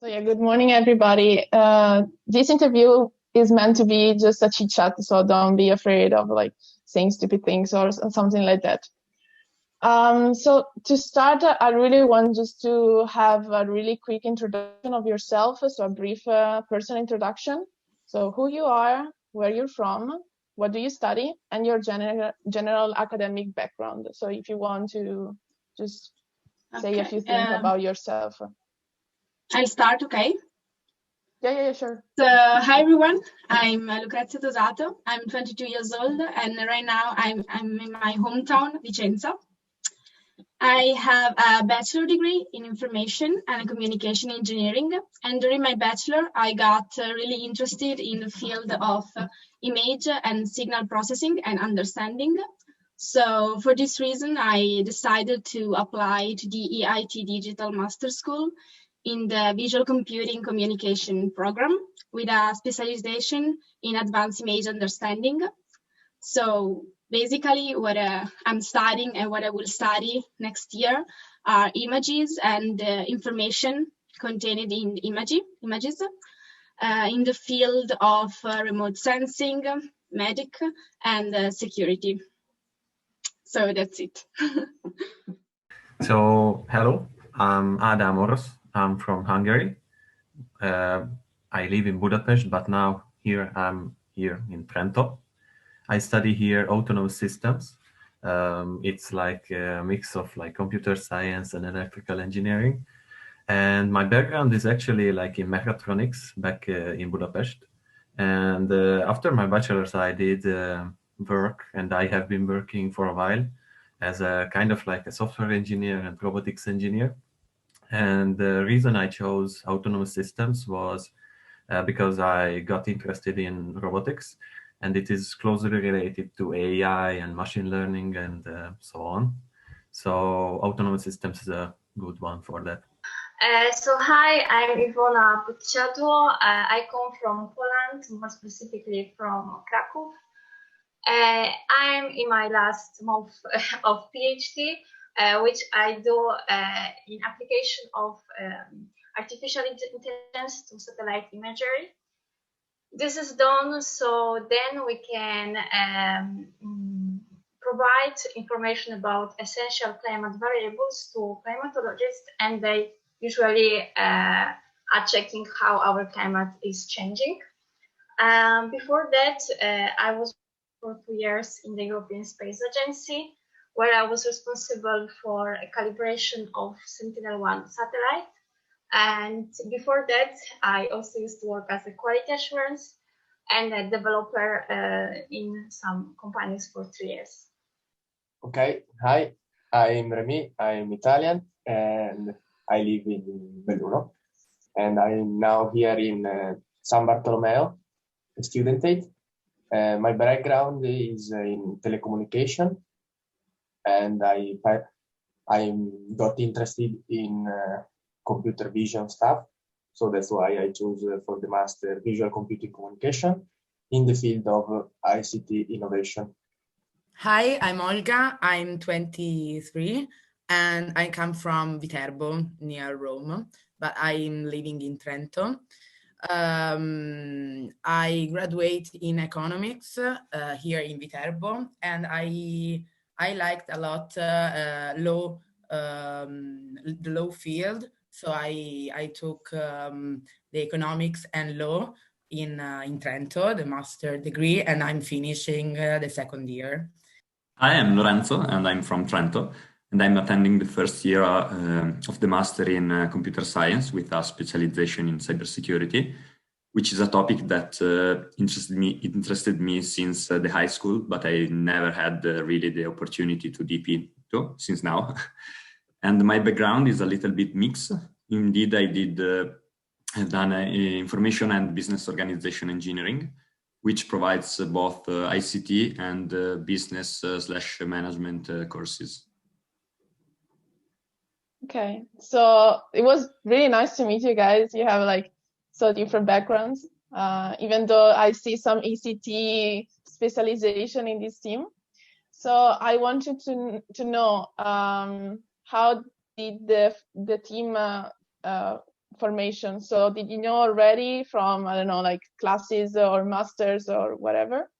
So yeah, good morning, everybody. This interview is meant to be just a chit chat, so don't be afraid of like saying stupid things or something like that. So to start, I really want just to have a really quick introduction of yourself, so a brief personal introduction. So who you are, where you're from, what do you study, and your general academic background. So if you want to just say a few things about yourself. I'll start, okay? Yeah, sure. So, hi everyone, I'm Lucrezia Tosato. I'm 22 years old, and right now I'm in my hometown, Vicenza. I have a bachelor degree in information and communication engineering, and during my bachelor, I got really interested in the field of image and signal processing and understanding. So, for this reason, I decided to apply to the EIT Digital Master School in the Visual Computing Communication program with a specialization in advanced image understanding. So basically what I'm studying and what I will study next year are images and information contained in images in the field of remote sensing, medic, and security. So that's it. So, hello, I'm Adam Orosz. I'm from Hungary. I live in Budapest, but now I'm here in Trento. I study here autonomous systems. It's like a mix of like computer science and electrical engineering. And my background is actually like in mechatronics back in Budapest. And after my bachelor's, I did work, and I have been working for a while as a kind of like a software engineer and robotics engineer. And the reason I chose autonomous systems was because I got interested in robotics, and it is closely related to AI and machine learning and so on. So autonomous systems is a good one for that. Hi, I'm Ivana. I come from Poland, more specifically from Krakow. I'm in my last month of PhD, which I do in application of artificial intelligence to satellite imagery. This is done so then we can provide information about essential climate variables to climatologists, and they usually are checking how our climate is changing. Before that, I was for 2 years in the European Space Agency, where I was responsible for a calibration of Sentinel-1 satellite. And before that, I also used to work as a quality assurance and a developer in some companies for 3 years. Okay, hi, I'm Remy, I'm Italian, and I live in Belluno. And I'm now here in San Bartolomeo, student aid. My background is in telecommunication, and I got interested in computer vision stuff. So that's why I chose for the master visual computing communication in the field of ICT innovation. Hi, I'm Olga. I'm 23 and I come from Viterbo near Rome, but I'm living in Trento. I graduate in economics here in Viterbo, and I liked a lot the law field. So I took the economics and law in Trento, the master degree, and I'm finishing the second year. I am Lorenzo, and I'm from Trento, and I'm attending the first year of the master in computer science with a specialization in cybersecurity, which is a topic that interested me since the high school, but I never had really the opportunity to deep into since now. And my background is a little bit mixed. Indeed, I've done information and business organization engineering, which provides both ICT and business / management courses. Okay, so it was really nice to meet you guys. You have like so different backgrounds, even though I see some ECT specialization in this team. So I wanted to know how did the team formation. So did you know already from, I don't know, like classes or masters or whatever?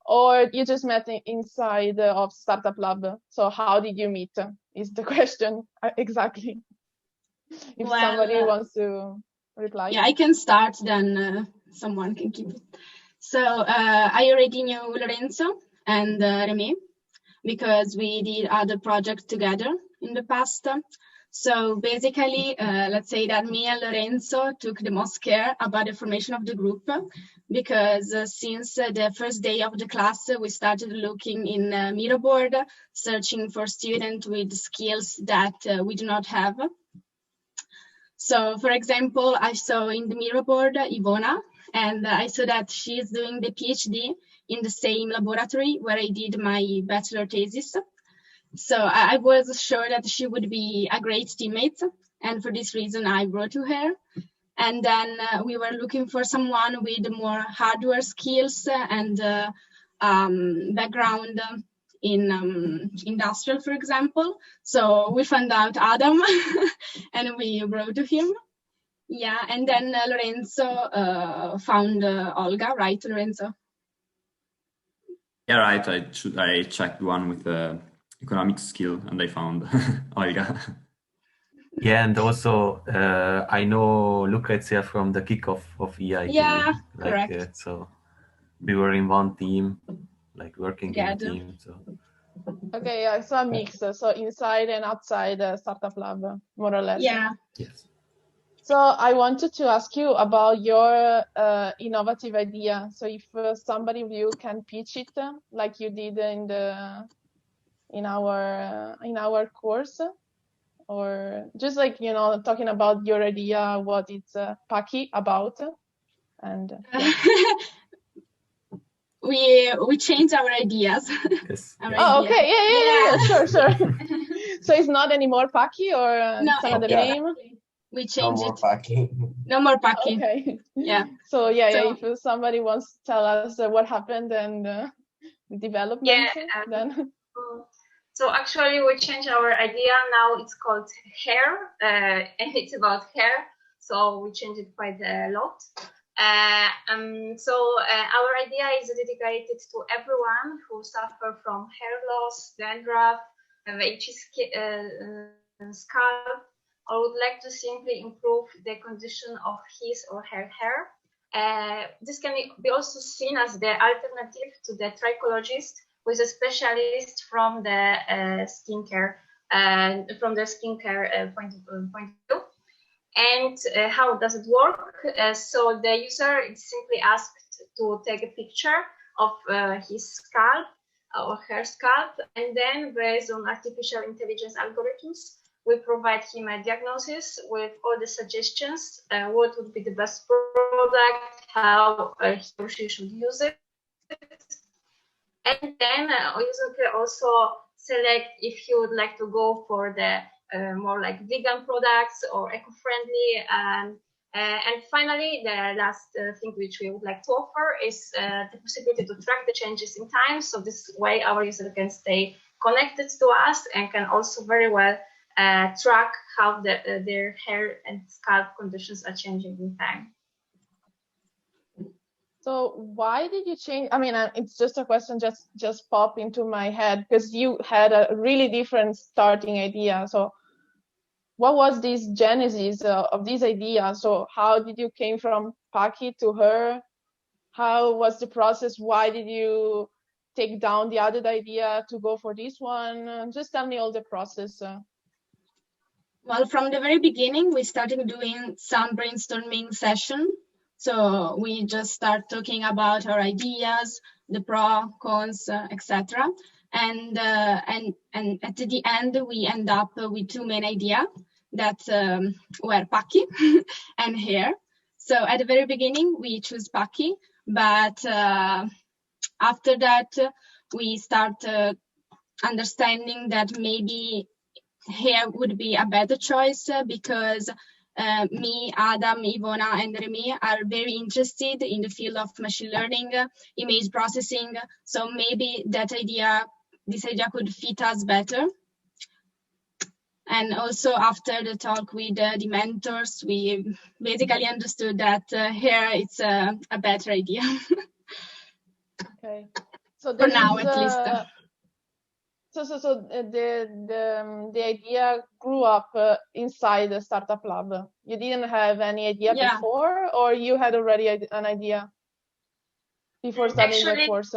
Or you just met inside of Startup Lab? So how did you meet is the question exactly. If somebody wants to reply. Yeah, I can start, then someone can keep it. So I already knew Lorenzo and Remy because we did other projects together in the past. So basically, let's say that me and Lorenzo took the most care about the formation of the group because since the first day of the class, we started looking in Miro-board, searching for students with skills that we do not have. So, for example, I saw in the Miro-board Ivana, and I saw that she is doing the PhD in the same laboratory where I did my bachelor thesis. So I was sure that she would be a great teammate, and for this reason I wrote to her. And then we were looking for someone with more hardware skills and background in industrial, for example. So we found out Adam and we wrote to him. Yeah, and then Lorenzo found Olga, right, Lorenzo? Yeah, right. I checked one with economic skill and I found Olga. Yeah, and also I know Lucrezia from the kickoff of EIT. Yeah, correct. So we were in one team, like working in a team. So. Okay, yeah, so a mix, so inside and outside Startup Lab, more or less. Yeah. Yes. So I wanted to ask you about your innovative idea. So if somebody of you can pitch it like you did in our course, or just like, you know, talking about your idea, what it's Paki about, and yeah. we changed our ideas. Yes. Oh, okay, yeah, sure. So it's not anymore Paki, or no, it's another name. We changed it. Packing. No more packing. Okay. Yeah. So yeah, if somebody wants to tell us what happened and the development, then. So actually, we changed our idea. Now it's called hair, and it's about hair. So we changed it quite a lot. So our idea is dedicated to everyone who suffer from hair loss, dandruff, itchy scalp, or would like to simply improve the condition of his or her hair. This can be also seen as the alternative to the trichologist, who is a specialist from the skincare point of view. And how does it work? So the user is simply asked to take a picture of his scalp or her scalp, and then based on artificial intelligence algorithms, we provide him a diagnosis with all the suggestions, what would be the best product, how he or she should use it. And then a user can also select if he would like to go for the more like vegan products or eco-friendly. And finally, the last thing which we would like to offer is the possibility to track the changes in time. So this way our user can stay connected to us and can also very well track how their hair and scalp conditions are changing in time. So why did you change? I mean, it's just a question just popped into my head because you had a really different starting idea. So what was this genesis of this idea? So how did you came from Paki to her? How was the process? Why did you take down the other idea to go for this one? Just tell me all the process. Well, from the very beginning, we started doing some brainstorming session. So we just start talking about our ideas, the pros, cons, etc. And at the end, we end up with two main ideas that were Paki and hair. So at the very beginning, we choose Paki, but after that, we start understanding that maybe hair would be a better choice because me, Adam, Ivana, and Remy are very interested in the field of machine learning, image processing. So maybe this idea could fit us better. And also after the talk with the mentors, we basically understood that here it's a better idea. Okay. So For now, at least. The idea grew up inside the startup lab. You didn't have any idea before, or you had already an idea before starting the course?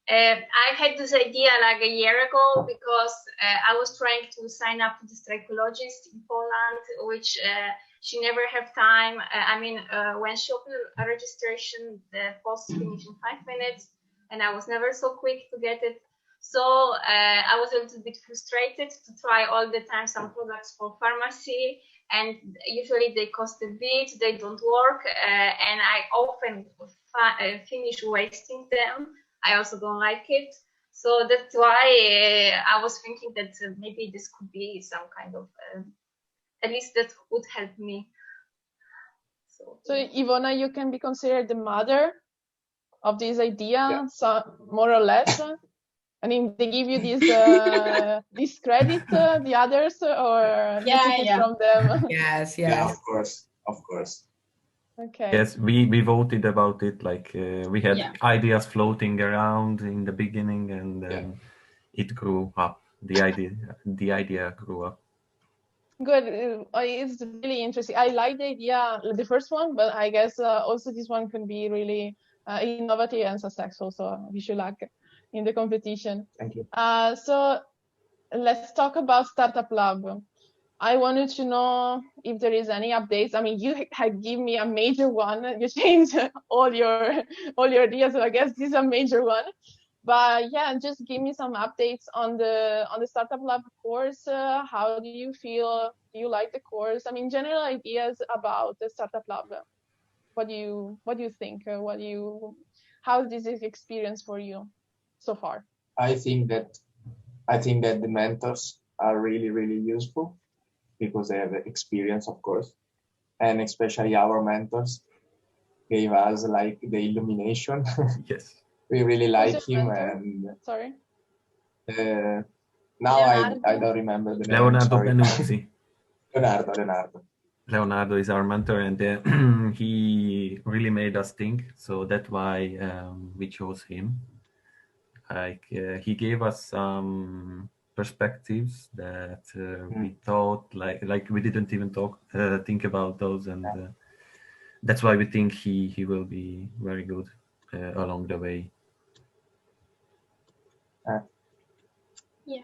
I had this idea like a year ago because I was trying to sign up to the psychologist in Poland, which she never had time. When she opened a registration, the post finished in 5 minutes, and I was never so quick to get it. So I was a little bit frustrated to try all the time some products for pharmacy, and usually they cost a bit, they don't work, and I often finish wasting them. I also don't like it. So that's why I was thinking that maybe this could be some kind of, at least that would help me. So Ivana, you can be considered the mother of this idea, so more or less. I mean, they give you this credit, the others, or you take it from them? Yes. Yeah, of course. Okay. Yes, we voted about it. Like we had ideas floating around in the beginning, and then it grew up. The idea grew up. Good. It's really interesting. I like the idea, the first one, but I guess also this one can be really innovative and successful. So wish you luck in the competition. Thank you. So let's talk about Startup Lab. I wanted to know if there is any updates. I mean, you had given me a major one. You changed all your ideas, so I guess this is a major one. But yeah, just give me some updates on the Startup Lab course. How do you feel? Do you like the course? I mean, general ideas about the Startup Lab. What do you think? How is this experience for you so far? I think that the mentors are really, really useful because they have experience, of course, and especially our mentors gave us like the illumination. Yes. We really like him, and sorry. Now I don't remember the name. Leonardo Benuzzi. Leonardo is our mentor, and he really made us think. So that's why we chose him. Like he gave us some perspectives that we thought like we didn't even think about those, and that's why we think he will be very good along the way.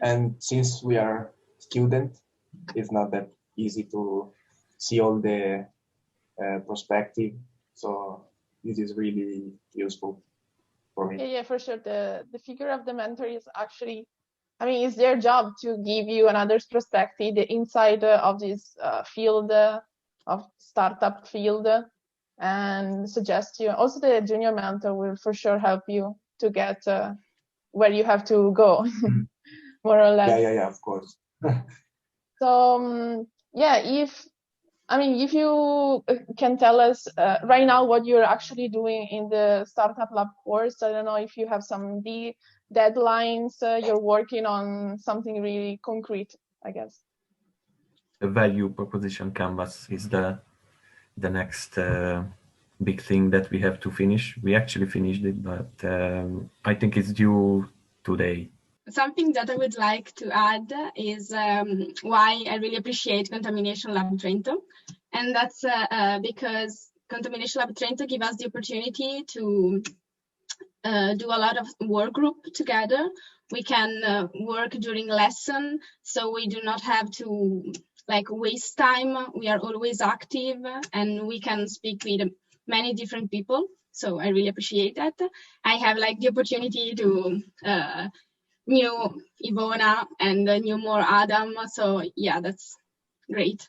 And since we are students, it's not that easy to see all the perspective. So this is really useful for me. Yeah, for sure. The figure of the mentor is actually, I mean, it's their job to give you another perspective, the inside of this field of startup field, and suggest you. Also, the junior mentor will for sure help you to get where you have to go, more or less. Yeah, of course. So if you can tell us right now what you're actually doing in the Startup Lab course. I don't know if you have some deadlines, you're working on something really concrete, I guess. The value proposition canvas is the next big thing that we have to finish. We actually finished it, but I think it's due today. Something that I would like to add is why I really appreciate Contamination Lab Trento. And that's because Contamination Lab Trento gives us the opportunity to do a lot of work group together. We can work during lesson, so we do not have to waste time. We are always active, and we can speak with many different people. So I really appreciate that. I have the opportunity to knew Ivana and knew more Adam. So yeah, that's great.